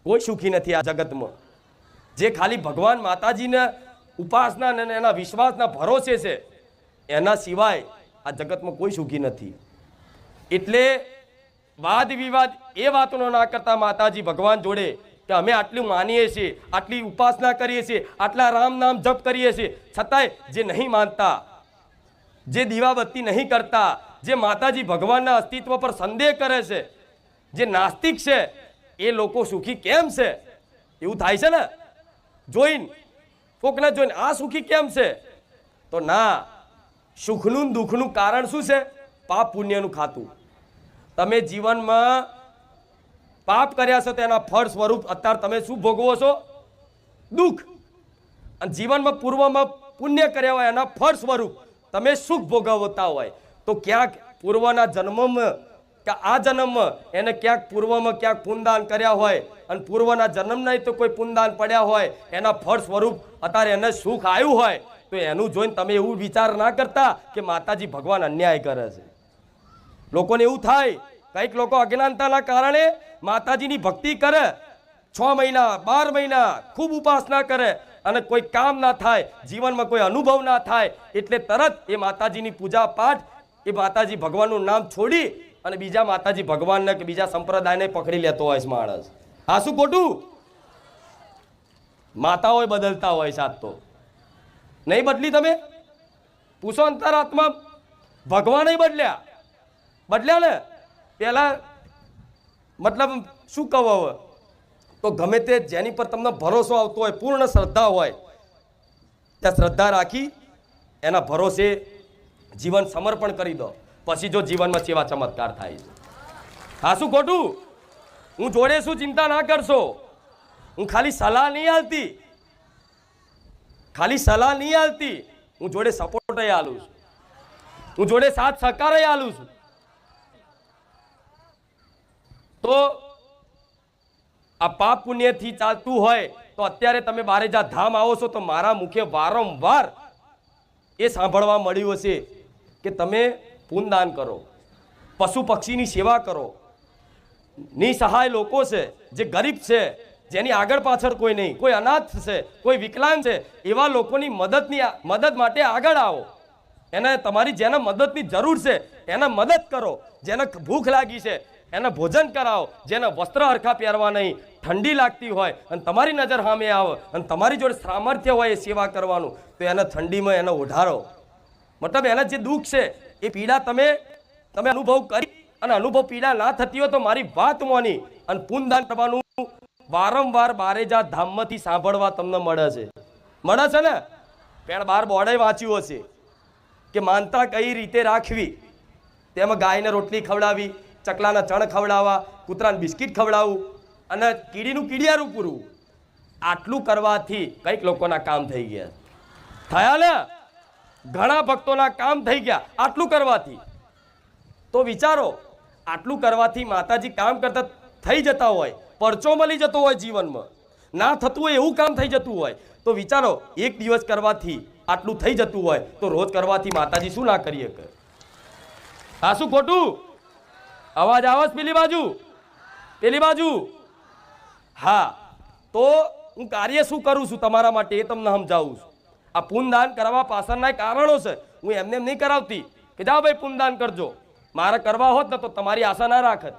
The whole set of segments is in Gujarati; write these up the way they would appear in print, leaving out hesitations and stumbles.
કોઈ સુખી નથી આ જગતમાં. જે ખાલી ભગવાન માતાજીને ઉપાસના અને એના વિશ્વાસના ભરોસે છે, એના સિવાય આ જગતમાં કોઈ સુખી નથી. એટલે વાદ વિવાદ એ વાતનો ના કરતા માતાજી ભગવાન જોડે કે અમે આટલું માનીએ છીએ, આટલી ઉપાસના કરીએ છીએ, આટલા રામ નામ જપ કરીએ છીએ, છતાંય જે નહીં માનતા, જે દીવાબત્તી નહીં કરતા, જે માતાજી ભગવાનના અસ્તિત્વ પર સંદેહ કરે છે, જે નાસ્તિક છે, એ લોકો સુખી કેમ છે? એવું થાય છે ને જોઈને, કોકને જોઈને આ સુખી કેમ છે? તો ના, સુખનું દુઃખનું કારણ શું છે? પાપ પુણ્યનું ખાતું. તમે જીવનમાં પાપ કર્યા છો તેના ફળ સ્વરૂપ અત્યારે તમે શું ભોગવો છો? દુઃખ. અને જીવનમાં પૂર્વમાં પુણ્ય કર્યા હોય એના ફળ સ્વરૂપ તમે સુખ ભોગવતા હોય. તો ક્યાંક પૂર્વના જન્મમાં કે આ જન્મમાં એને ક્યાંક પૂર્વમાં ક્યાંક પુણ્યદાન કર્યા હોય અને પૂર્વના જન્મ નહીં તો કોઈ પુણ્યદાન પડ્યા હોય, એના ફળ સ્વરૂપ અત્યારે એને સુખ આવ્યું હોય, તો એનું જોઈને તમે એવું વિચાર ના કરતા કે માતાજી ભગવાન અન્યાય કરે છે. લોકોને એવું થાય, કંઈક લોકો અજ્ઞાનતાના કારણે માતાજીની ભક્તિ કરે, 6 મહિના 12 મહિના ખૂબ ઉપાસના કરે અને કોઈ કામ ના થાય, જીવનમાં કોઈ અનુભવ ના થાય, એટલે તરત એ માતાજીની પૂજા પાઠ, એ માતાજી ભગવાનનું નામ છોડી અને બીજા માતાજી ભગવાનને કે બીજા સંપ્રદાયને પકડી લેતો હોય છે માણસ. હા, શું ખોટું? માતાઓ બદલતા હોય છે. આજ તો નહીં બદલી. તમે પૂછો અંતરાત્મા, ભગવાન બદલ્યા ને? પેલા મતલબ શું કહો હવે તો ગમે તે જેની પર તમને ભરોસો આવતો હોય, પૂર્ણ શ્રદ્ધા હોય, ત્યાં શ્રદ્ધા રાખી એના ભરોસે જીવન સમર્પણ કરી દો, પછી જો જીવનમાં સેવા ચમત્કાર થાય છે. હા, શું ખોટું? હું જોડે શું, ચિંતા ના કરશો. હું ખાલી સલાહ નહીં આલતી, હું જોડે સપોર્ટ આલું છું, હું જોડે સાથ સહકાર આલું છું. તો આ પાપ પુણ્યથી ચાલતું હોય તો અત્યારે તમે બારેજા ધામ આવો છો તો મારા મુખે વારંવાર એ સાંભળવા મળ્યું હશે કે તમે પુણ્યદાન કરો, પશુ પક્ષીની સેવા કરો, નિસહાય લોકો છે, જે ગરીબ છે, જેની આગળ પાછળ કોઈ નહીં, કોઈ અનાથ છે, કોઈ વિકલાંગ છે, એવા લોકોની મદદ માટે આગળ આવો. એને તમારી જેને મદદની જરૂર છે એને મદદ કરો, જેને ભૂખ લાગી છે એને ભોજન કરાવો, જેને વસ્ત્ર હરખા પહેરવા નહીં, ઠંડી લાગતી હોય અને તમારી નજર સામે આવે અને તમારી જોડે સામર્થ્ય હોય એ સેવા કરવાનું, તો એને ઠંડીમાં એને ઓઢારો. મતલબ એના જે દુઃખ છે એ પીડા તમે અનુભવ કરી અને અનુભવ પીડા ના થતી હોય તો મારી વાત મોની અને પુણ્યદાન કરવાનું વારંવાર બારેજા ધામમાંથી સાંભળવા તમને મળે છે ને? પેણ બાર બોર્ડે વાંચ્યું હશે કે માનતા કઈ રીતે રાખવી, તેમાં ગાયને રોટલી ખવડાવી, ચકલાના ચણ ખવડાવવા, કૂતરાને બિસ્કિટ ખવડાવવું અને કીડીનું કીડિયારું પૂરવું. આટલું કરવાથી કંઈક લોકોના કામ થઈ ગયા, થયા ને? ઘણા ભક્તોના કામ થઈ ગયા આટલું કરવાથી. તો વિચારો, આટલું કરવાથી માતાજી કામ કરતા થઈ જતા હોય, પરચો મળી જતો હોય, જીવનમાં ના થતું હોય એવું કામ થઈ જતું હોય, તો વિચારો એક દિવસ કરવાથી આટલું થઈ જતું હોય તો રોજ કરવાથી માતાજી શું ના કરી શકે? હા, શું ખોટું? અવાજ આવે પેલી બાજુ? હા, તો હું કાર્ય શું કરું છું તમારા માટે એ તમને સમજાવું છું. આ પુણ્યદાન કરવા પાછળના કારણો છે. હું એમને એમ નહીં કરાવતી કે જાઓ ભાઈ પુણ્યદાન કરજો. મારે કરવા હોત ને તો તમારી આશા ના રાખત.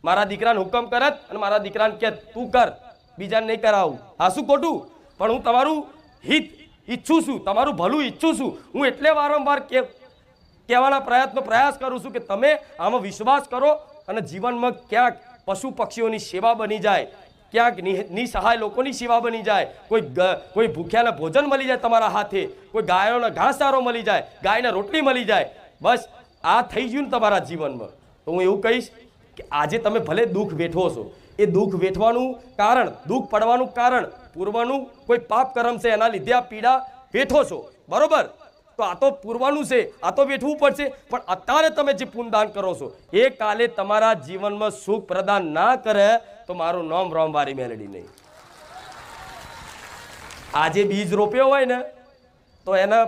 મારા દીકરાને હુકમ કરત અને મારા દીકરાને કહે તું કર, બીજાને નહીં કરાવું. હા, શું ખોટું? પણ હું તમારું હિત ઈચ્છું છું, તમારું ભલું ઈચ્છું છું. હું એટલે વારંવાર કહેવાના પ્રયાસ કરું છું કે તમે આમાં વિશ્વાસ કરો અને જીવનમાં ક્યાંક પશુ પક્ષીઓની સેવા બની જાય, ક્યાંક નિસહાય લોકોની સેવા બની જાય, કોઈ ભૂખ્યાને ભોજન મળી જાય તમારા હાથે, કોઈ ગાયોને ઘાસચારો મળી જાય, ગાયને રોટલી મળી જાય, બસ આ થઈ ગયું ને તમારા જીવનમાં. તો હું એવું કહીશ કે આજે તમે ભલે દુઃખ વેઠવો છો, એ દુઃખ વેઠવાનું કારણ, દુઃખ પડવાનું કારણ પૂર્વનું કોઈ પાપ કર્મ છે, એના લીધે આ પીડા વેઠો છો, બરોબર? તો આ તો પૂર્વનું છે, આ તો વેઠવું પડશે. પણ અત્યારે તમે જે પુણ્યદાન કરો છો એ કાલે તમારા જીવનમાં સુખ પ્રદાન ના કરે તો મારું નામ રોમવારી મેલડી નહીં. આજે બીજ રોપ્યો હોય ને તો એના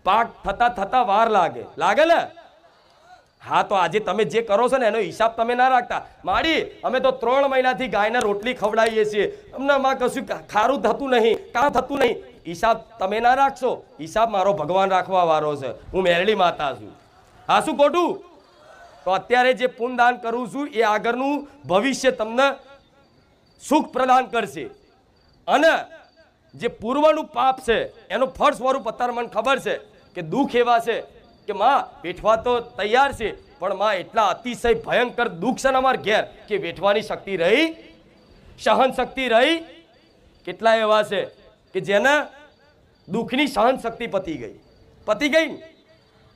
પાક થતા વાર લાગે ને? હા, તો આજે તમે જે કરો છો ને એનો હિસાબ તમે ના રાખતા. માડી, અમે તો 3 મહિનાથી ગાયને રોટલી ખવડાવીએ છીએ, અમને માં કશું ખારું થતું નહીં, કામ થતું નહીં. હિસાબ તમે ના રાખશો, હિસાબ મારો ભગવાન રાખવા વાળો છે. હું મેરડી માતા છું. હા, શું ખોટું? તો અત્યારે જે પુણ્યદાન કરું છું એ આગળનું ભવિષ્ય તમને સુખ પ્રદાન કરશે. અને જે પૂર્વનું પાપ છે એનું ફળ સ્વરૂપ અત્યારે મને ખબર છે કે દુઃખ એવા છે કે માં વેઠવા તો તૈયાર છે, પણ માં એટલા અતિશય ભયંકર દુઃખ છે ને અમારા ઘેર કે વેઠવાની શક્તિ રહી, સહન શક્તિ રહી. કેટલા એવા છે કે જેને દુઃખની સહન શક્તિ પતી ગઈ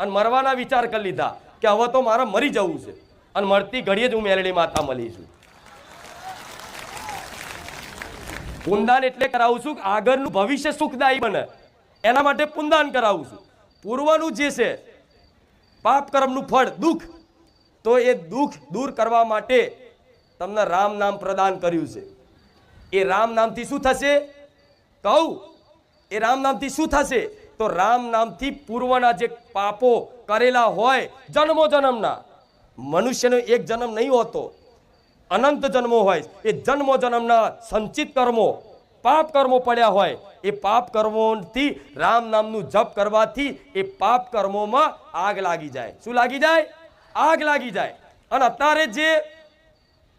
અને મરવાના વિચાર કરી લીધા કે હવે તો મારે મરી જવું છે, અને મરતી ઘડીએ જ હું મેરડી માતા મળી છું. પુણ્યદાન એટલે કરાવું છું કે આગળનું ભવિષ્ય સુખદાયી બને, એના માટે પુણ્યદાન કરાવું છું. પૂર્વનું જે છે પાપ કર્મનું ફળ દુઃખ, તો એ દુઃખ દૂર કરવા માટે તમને રામ નામ પ્રદાન કર્યું છે. એ રામ નામથી શું થશે કહું? એ રામ નામથી શું થશે? તો રામ નામથી પૂર્વના જે પાપો કરેલા હોય જન્મો જન્મના, મનુષ્યનો એક જન્મ નહીં હોતો, અનંત જન્મો હોય, એ જન્મો જન્મના સંચિત કર્મો, પાપ કર્મો પડ્યા હોય, એ પાપ કર્મોથી રામ નામનું જપ કરવાથી એ પાપ કર્મોમાં આગ લાગી જાય. શું લાગી જાય? આગ લાગી જાય. અને અત્યારે જે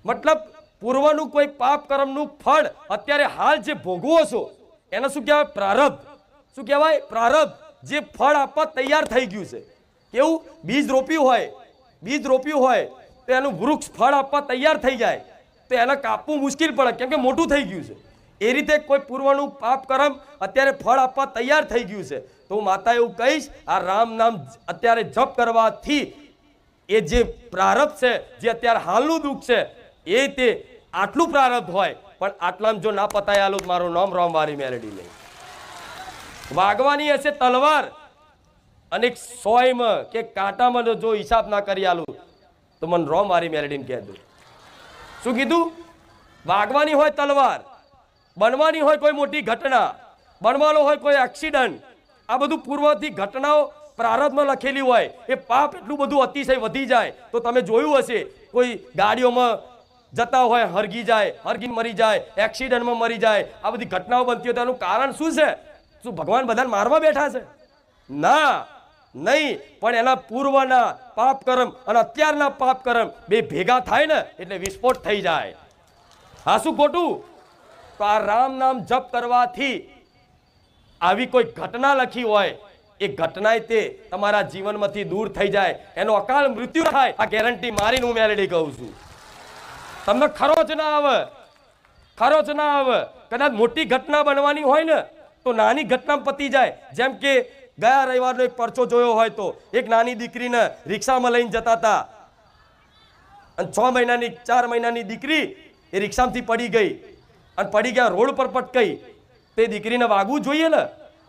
મતલબ પૂર્વનું કોઈ પાપ કર્મનું ફળ અત્યારે હાલ જે ભોગવો છો એને શું કહેવાય? પ્રારબ્ધ. શું કહેવાય? પ્રારબ્ધ. જે ફળ આપવા તૈયાર થઈ ગયું છે. કેવું? બીજ રોપ્યું હોય તો એનું વૃક્ષ ફળ આપવા તૈયાર થઈ જાય તો એને કાપવું મુશ્કેલ પડે, કેમ કે મોટું થઈ ગયું છે. એ રીતે કોઈ પૂર્વનું પાપ કર્મ અત્યારે ફળ આપવા તૈયાર થઈ ગયું છે. તો હું માતા એવું કહીશ, આ રામ નામ અત્યારે જપ કરવાથી એ જે પ્રારબ્ધ છે, જે અત્યારે હાલનું દુઃખ છે, એ તે આટલું પ્રારબ્ધ હોય પણ આટલામાં જો ના પતાય આલું મારું નામ રામવારી મેરડી નહીં. વાગવાની હશે તલવાર અને 100 કે કાંટામાં જો હિસાબ ના કરી આલું તો મને રામવારી મેરડીને કહેજો. શું કીધું? વાગવાની હોય તલવાર, બનવાની હોય કોઈ મોટી ઘટના, બનવાનો હોય કોઈ એક્સિડન્ટ, આ બધું પૂર્વથી ઘટનાઓ પ્રારબ્ધમાં લખેલી હોય, એ પાપ એટલું બધું અતિશય વધી જાય તો તમે જોયું હશે કોઈ ગાડીઓમાં જતા હોય હરગી જાય, હરગીને મરી જાય, એક્સિડન્ટમાં મરી જાય, આ બધી ઘટનાઓ બનતી હોય તો એનું કારણ શું છે? શું ભગવાન બધાને મારવા બેઠા છે? ના, નહીં. પણ એના પૂર્વના પાપ કર્મ અને અત્યારના પાપ કર્મ બે ભેગા થાય ને એટલે વિસ્ફોટ થઈ જાય. હા, શું ખોટું? તો આ રામ નામ જપ કરવાથી આવી કોઈ ઘટના લખી હોય એ ઘટના તે તમારા જીવનમાંથી દૂર થઈ જાય, એનો અકાળ મૃત્યુ થાય. આ ગેરંટી મારીને હું મેલડી કહું છું. તમને ખરોચ ના આવે. કદાચ મોટી ઘટના બનવાની હોય ને તો નાની ઘટના પતી જાય. જેમ કે ગયા રવિવારનો એક પરચો જોયો હોય તો એક નાની દીકરીને રિક્ષામાં લઈને જતા હતા અને 6 મહિનાની 4 મહિનાની દીકરી એ રિક્ષામાંથી પડી ગઈ અને પડી ગયા રોડ પર પટકાઈ. તે દીકરીને વાગવું જોઈએ ને,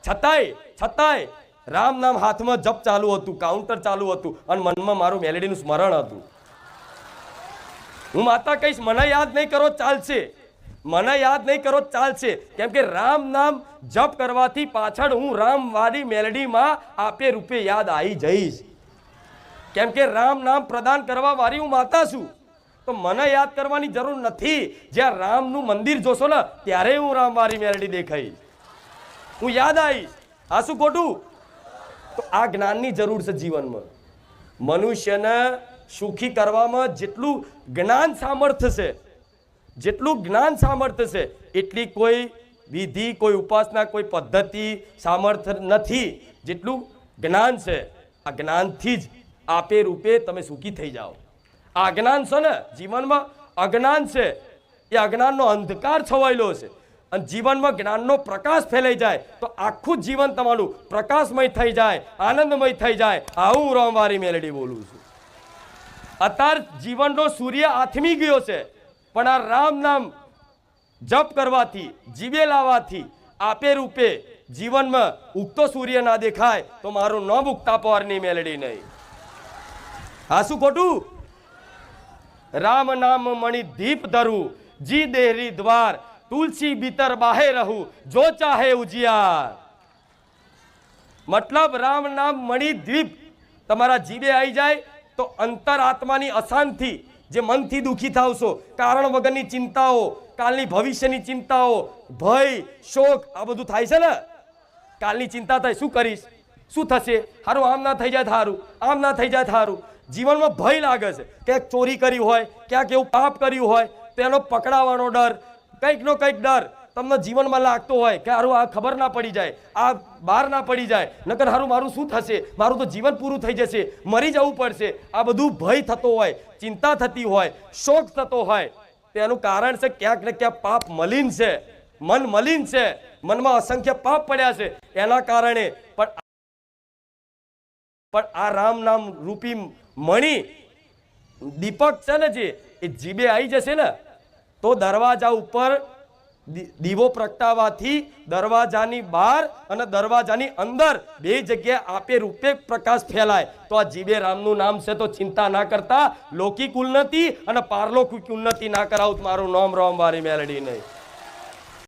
છતાંય રામ નામ હાથમાં જપ ચાલુ હતું, કાઉન્ટર ચાલુ હતું અને મનમાં મારું મેલેડીનું સ્મરણ હતું. હું માતા કહીશ, મને યાદ નહીં કરો ચાલશે, કેમ કે રામ નામ જપ કરવાથી પાછળ હું રામવારી મેલડીમાં આપે રૂપે યાદ આવી જઈશ. કેમ કે રામ નામ પ્રદાન કરવા વાળી હું માતા છું, તો મને યાદ કરવાની જરૂર નથી. જ્યાં રામનું મંદિર જોશો ને ત્યારે હું રામવારી મેલડી દેખાઈશ, હું યાદ આવીશ. આ શું ખોટું? તો આ જ્ઞાનની જરૂર છે જીવનમાં. મનુષ્યને સુખી કરવામાં જેટલું જ્ઞાન સામર્થ્ય છે એટલી કોઈ વિધિ, કોઈ ઉપાસના, કોઈ પદ્ધતિ, સામર્થ્ય નથી જેટલું જ્ઞાન છે. આ જ્ઞાનથી જ આપે રૂપે તમે સુખી થઈ જાઓ. આ અજ્ઞાન છે ને જીવનમાં, અજ્ઞાન છે એ અજ્ઞાનનો અંધકાર છવાયેલો છે અને જીવનમાં જ્ઞાનનો પ્રકાશ ફેલાઈ જાય તો આખું જીવન તમારું પ્રકાશમય થઈ જાય, આનંદમય થઈ જાય. હું રામવારી મેલડી બોલું છું. અત્યારે જીવનનો સૂર્ય આથમી ગયો છે, પણ આ રામ નામ જપ કરવાથી, જીવે લાવવાથી આપે રૂપે જીવનમાં ઉગતો સૂર્ય ના દેખાય તો મારું નામ ઉગતા પવારની મેલડી નહીં. હા, શું ખોટું? રામ નામ મણિ દીપ ધરું, જી દેહરી દ્વાર, તુલસી ભીતર બાહે રહું, જો ચાહે ઉજિયાર. મતલબ રામ નામ મણિ દીપ તમારા જીવે આવી જાય તો અંતરાત્માની અશાંતિ, જે મનથી દુઃખી થાવ છો, કારણ વગરની ચિંતાઓ, કાલની ભવિષ્યની ચિંતાઓ, ભય, શોક, આ બધું થાય છે ને. કાલની ચિંતા થાય, શું કરીશ, શું થશે, સારું આમ ના થઈ જાય થારું, આમ ના થઈ જાય થારું. જીવનમાં ભય લાગે છે, ક્યાંક ચોરી કરી હોય, ક્યાંક એવું પાપ કર્યું હોય તેનો પકડાવાનો ડર, કંઈકનો કંઈક ડર તમને જીવનમાં લાગતો હોય કે હારું આ ખબર ના પડી જાય, આ બહાર ના પડી જાય, નકર હારું મારું શું થશે, મારું તો જીવન પૂરું થઈ જશે, મરી જવું પડશે. આ બધું ભય થતો હોય, ચિંતા થતી હોય, શોક થતો હોય, તેનું કારણ છે ક્યાંક ને ક્યાંક પાપ મલિન છે, મન મલિન છે, મનમાં અસંખ્ય પાપ પડ્યા છે. એના કારણે પણ આ રામ નામ રૂપી મણી દીપક છે ને, જે એ જીભે આવી જશે ને, તો દરવાજા ઉપર દીવો પ્રગટાવવાથી દરવાજાની બહાર અને દરવાજાની અંદર બે જગ્યાએ આપે રૂપે પ્રકાશ ફેલાય. તો આ જીભે રામનું નામ છે, તો ચિંતા ના કરતા લૌકિક ઉન્નતિ અને પારલૌકિક ઉન્નતિ ના કરાવું. મારું નામ રામ વારી મેલડી નહીં.